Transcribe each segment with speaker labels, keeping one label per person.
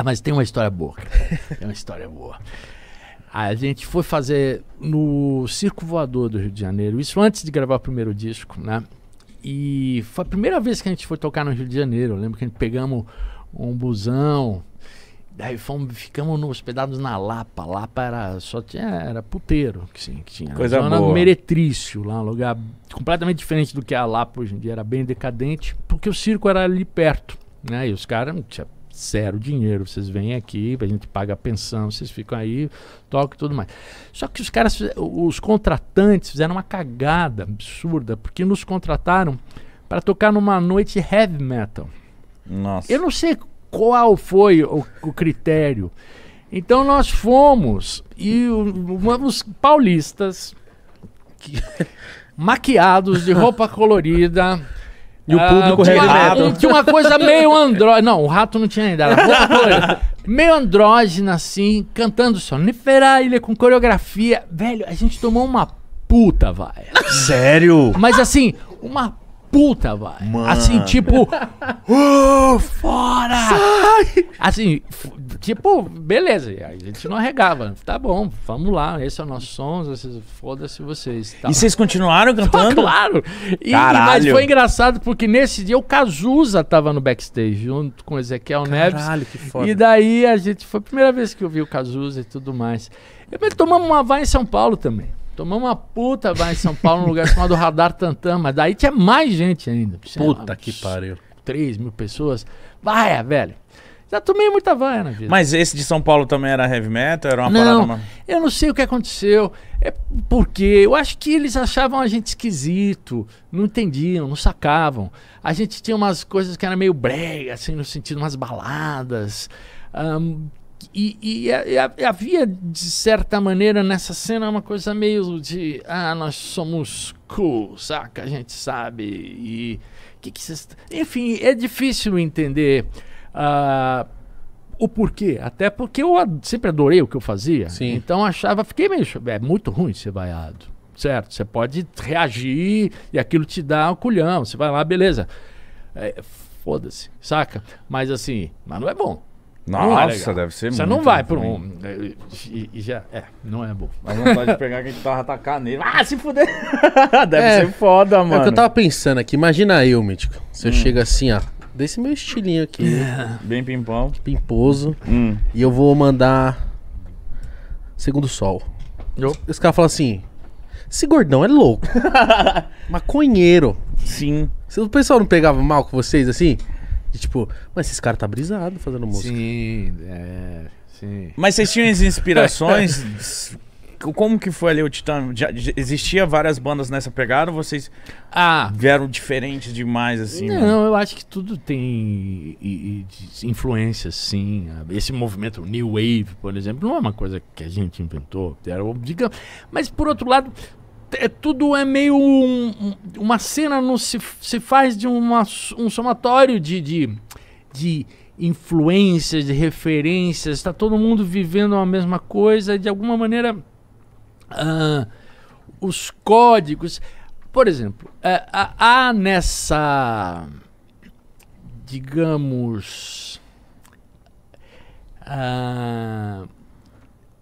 Speaker 1: Mas tem uma história boa, cara. Tem uma história boa. A gente foi fazer no Circo Voador do Rio de Janeiro, isso antes de gravar o primeiro disco, né? E foi a primeira vez que a gente foi tocar no Rio de Janeiro. Eu lembro que a gente pegamos um busão, daí ficamos hospedados na Lapa. Lapa era puteiro que tinha.
Speaker 2: Coisa
Speaker 1: zona
Speaker 2: boa.
Speaker 1: Meretrício, lá um lugar completamente diferente do que a Lapa hoje em dia, era bem decadente, porque o circo era ali perto, né? E os caras não tinham zero dinheiro, vocês vêm aqui, a gente paga a pensão, vocês ficam aí, tocam e tudo mais. Só que os contratantes fizeram uma cagada absurda, porque nos contrataram para tocar numa noite heavy metal.
Speaker 2: Nossa.
Speaker 1: Eu não sei qual foi o critério. Então nós fomos e os paulistas maquiados de roupa colorida.
Speaker 3: E o público heavy metal.
Speaker 1: Tinha uma coisa meio andrógena. Não, o rato não tinha ainda. Era roupa colorida. Meio andrógena, assim, cantando Sonífera Ilha com coreografia. Velho, a gente tomou uma puta vaia.
Speaker 2: Sério?
Speaker 1: Mas assim, uma puta vaia.
Speaker 2: Mano.
Speaker 1: Assim, tipo, fora! Sai! Assim, tipo, beleza. A gente não arregava. Tá bom, vamos lá. Esse é o nosso som. Foda-se vocês. Tá.
Speaker 2: E vocês continuaram cantando?
Speaker 1: Claro! Mas foi engraçado porque nesse dia o Cazuza tava no backstage junto com o Ezequiel Neves.
Speaker 3: Caralho, que foda.
Speaker 1: E daí a gente, foi a primeira vez que eu vi o Cazuza e tudo mais. Mas tomamos uma vaia em São Paulo também. Tomamos uma puta vaia em São Paulo, num lugar chamado Radar Tantan, mas daí tinha mais gente ainda.
Speaker 3: Puta que pariu.
Speaker 1: 3.000 pessoas. Vaia, velho. Já tomei muita vaia na vida.
Speaker 2: Mas esse de São Paulo também era heavy metal? Era uma
Speaker 1: Não,
Speaker 2: parada...
Speaker 1: eu não sei o que aconteceu. É porque eu acho que eles achavam a gente esquisito, não entendiam, não sacavam. A gente tinha umas coisas que eram meio brega, assim, no sentido, umas baladas. E havia, de certa maneira, nessa cena uma coisa meio de... nós somos cool, saca? A gente sabe. E... Enfim, é difícil entender o porquê. Até porque eu sempre adorei o que eu fazia.
Speaker 3: Sim.
Speaker 1: Então fiquei meio... É muito ruim ser vaiado, certo? Você pode reagir e aquilo te dá um culhão. Você vai lá, beleza. Foda-se, saca? Mas assim, mas não é bom.
Speaker 2: Nossa, deve ser muito.
Speaker 1: Você não vai por um... não é bom.
Speaker 2: A vontade de pegar quem tava atacar nele. Se fuder. Deve ser foda, mano.
Speaker 3: É o que eu tava pensando aqui. Imagina eu, Mítico. Você chega assim, ó. Desse meu estilinho aqui.
Speaker 2: Bem pimpão.
Speaker 3: Pimposo. E eu vou mandar Segundo Sol. Esse cara fala assim: esse gordão é louco. Maconheiro.
Speaker 2: Sim.
Speaker 3: O pessoal não pegava mal com vocês assim? E tipo, mas esses caras tá brisado fazendo música.
Speaker 1: Sim, sim.
Speaker 2: Mas vocês tinham as inspirações? Como que foi ali o Titã? Já existia várias bandas nessa pegada ou vocês vieram diferentes demais assim?
Speaker 1: Não, eu acho que tudo tem influências, sim. Esse movimento New Wave, por exemplo, não é uma coisa que a gente inventou. Digamos, mas por outro lado, tudo é meio uma cena, se faz de um somatório de influências, de referências. Está todo mundo vivendo a mesma coisa, de alguma maneira os códigos, por exemplo, há nessa, digamos,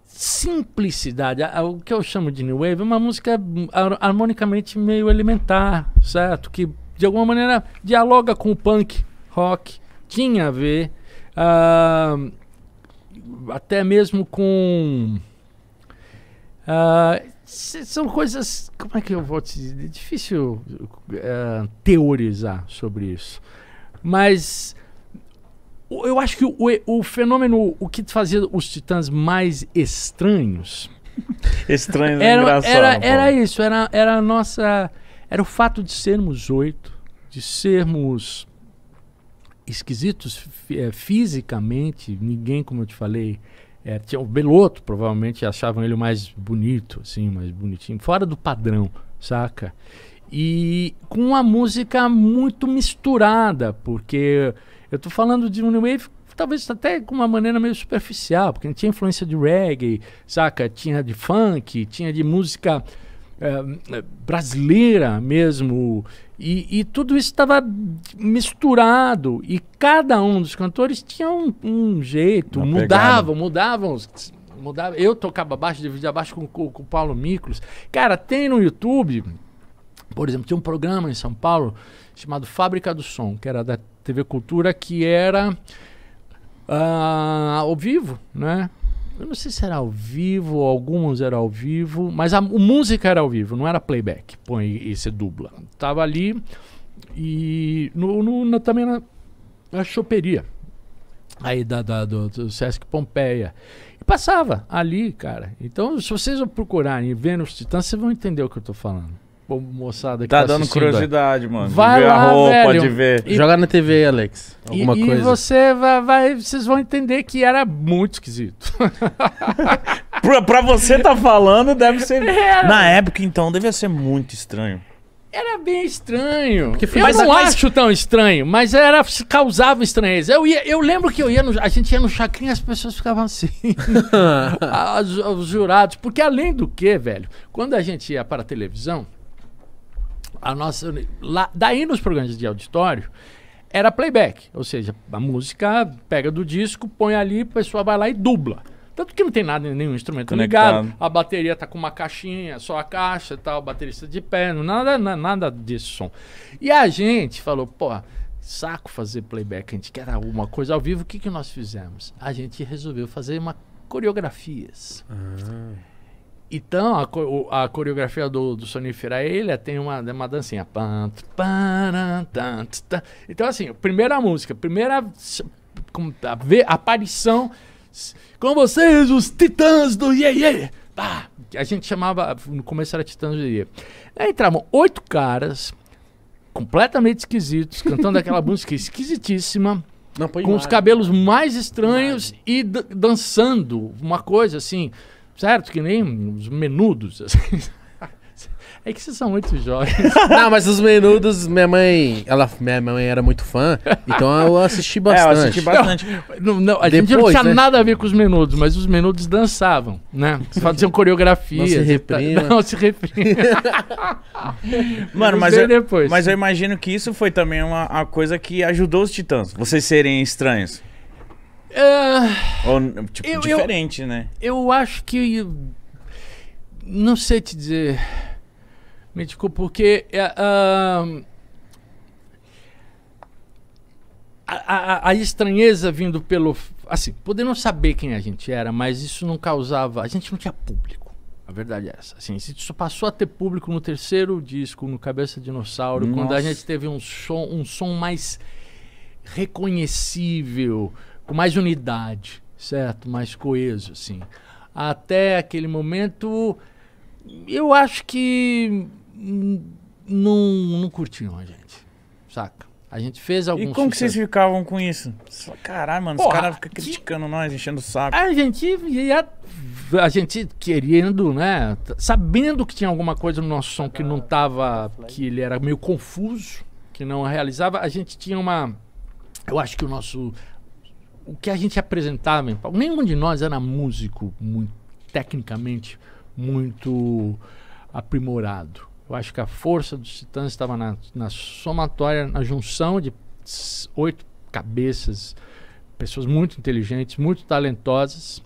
Speaker 1: simplicidade, o que eu chamo de New Wave é uma música harmonicamente meio elementar, certo? Que de alguma maneira dialoga com o punk rock, tinha a ver, até mesmo com... são coisas, como é que eu vou te dizer? É difícil teorizar sobre isso, mas eu acho que o fenômeno, o que fazia os Titãs mais estranhos
Speaker 2: estranho,
Speaker 1: era isso, era a nossa, era o fato de sermos 8, de sermos esquisitos fisicamente. Ninguém, como eu te falei, tinha o Belotto, provavelmente achavam ele o mais bonito, assim, mais bonitinho, fora do padrão, saca? E com uma música muito misturada, porque eu tô falando de um New Wave, talvez até com uma maneira meio superficial, porque tinha influência de reggae, saca? Tinha de funk, tinha de música brasileira mesmo, e tudo isso estava misturado, e cada um dos cantores tinha um jeito, mudavam. Eu tocava baixo, dividia baixo com o Paulo Miklos. Cara, tem no YouTube, por exemplo, tinha um programa em São Paulo chamado Fábrica do Som, que era da TV Cultura, que era ao vivo, né? Eu não sei se era ao vivo, alguns eram ao vivo, mas a música era ao vivo, não era playback, põe e se dubla. Tava ali e também na choperia aí do Sesc Pompeia. E passava ali, cara. Então, se vocês procurarem e verem os Titãs, vocês vão entender o que eu tô falando. Pô, moçada que
Speaker 2: tá dando curiosidade, mano.
Speaker 1: Vai
Speaker 2: de ver
Speaker 1: lá,
Speaker 2: a roupa,
Speaker 1: velho.
Speaker 2: de ver.
Speaker 3: Joga na TV, Alex. Alguma coisa.
Speaker 1: E você vocês vão entender que era muito esquisito.
Speaker 2: Pra você tá falando, deve ser... Na época, então, devia ser muito estranho.
Speaker 1: Era bem estranho.
Speaker 3: Eu
Speaker 1: não acho tão estranho, mas causava estranheza. Eu lembro que a gente ia no Chacrinha e as pessoas ficavam assim. Os jurados. Porque além do que, velho, quando a gente ia para a televisão, daí nos programas de auditório, era playback. Ou seja, a música pega do disco, põe ali, a pessoa vai lá e dubla. Tanto que não tem nenhum instrumento ligado. A bateria tá com uma caixinha, só a caixa e tal, o baterista de pé, nada desse som. E a gente falou, pô, saco fazer playback, a gente quer alguma coisa ao vivo, o que nós fizemos? A gente resolveu fazer coreografias. Então, a coreografia do Sonífera Ilha tem uma dancinha. Então, assim, primeira música, a aparição... Com vocês, os Titãs do Iê Iê. A gente chamava, no começo era Titãs do Iê Iê. Aí entravam 8 caras, completamente esquisitos, cantando aquela música esquisitíssima, com os cabelos mais estranhos e dançando uma coisa assim, certo? Que nem os Menudos, assim. É que vocês são muito jovens.
Speaker 3: Não, mas os Menudos, minha mãe era muito fã, então eu assisti bastante.
Speaker 2: Eu assisti bastante.
Speaker 1: A gente não tinha nada a ver com os Menudos, mas os Menudos dançavam, né? Faziam coreografias.
Speaker 3: Não se reprima.
Speaker 1: Não se reprima.
Speaker 2: Mano, mas eu imagino que isso foi também uma coisa que ajudou os Titãs, vocês serem estranhos. Ou, tipo, diferente, né?
Speaker 1: Eu acho que... Não sei te dizer... Me desculpa, porque a estranheza vindo pelo... Assim, poder não saber quem a gente era, mas isso não causava... A gente não tinha público, a verdade é essa. Assim, isso passou a ter público no terceiro disco, no Cabeça Dinossauro, quando a gente teve um som mais reconhecível, com mais unidade, certo? Mais coeso, assim. Até aquele momento, eu acho que... Não curtiam a gente, saca? A gente fez alguns...
Speaker 2: E como que vocês ficavam com isso? Caralho, mano, os caras ficam criticando nós, enchendo o saco.
Speaker 1: A gente querendo, né? Sabendo que tinha alguma coisa no nosso som que não tava... Que ele era meio confuso, que não realizava. A gente tinha uma... Eu acho que o que a gente apresentava... Nenhum de nós era músico, tecnicamente, muito aprimorado. Eu acho que a força dos Titãs estava na somatória, na junção de 8 cabeças, pessoas muito inteligentes, muito talentosas,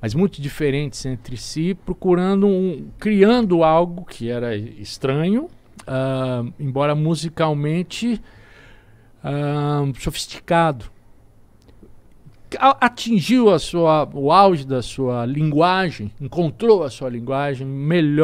Speaker 1: mas muito diferentes entre si, criando algo que era estranho, embora musicalmente sofisticado. Atingiu o auge da sua linguagem, encontrou a sua linguagem melhor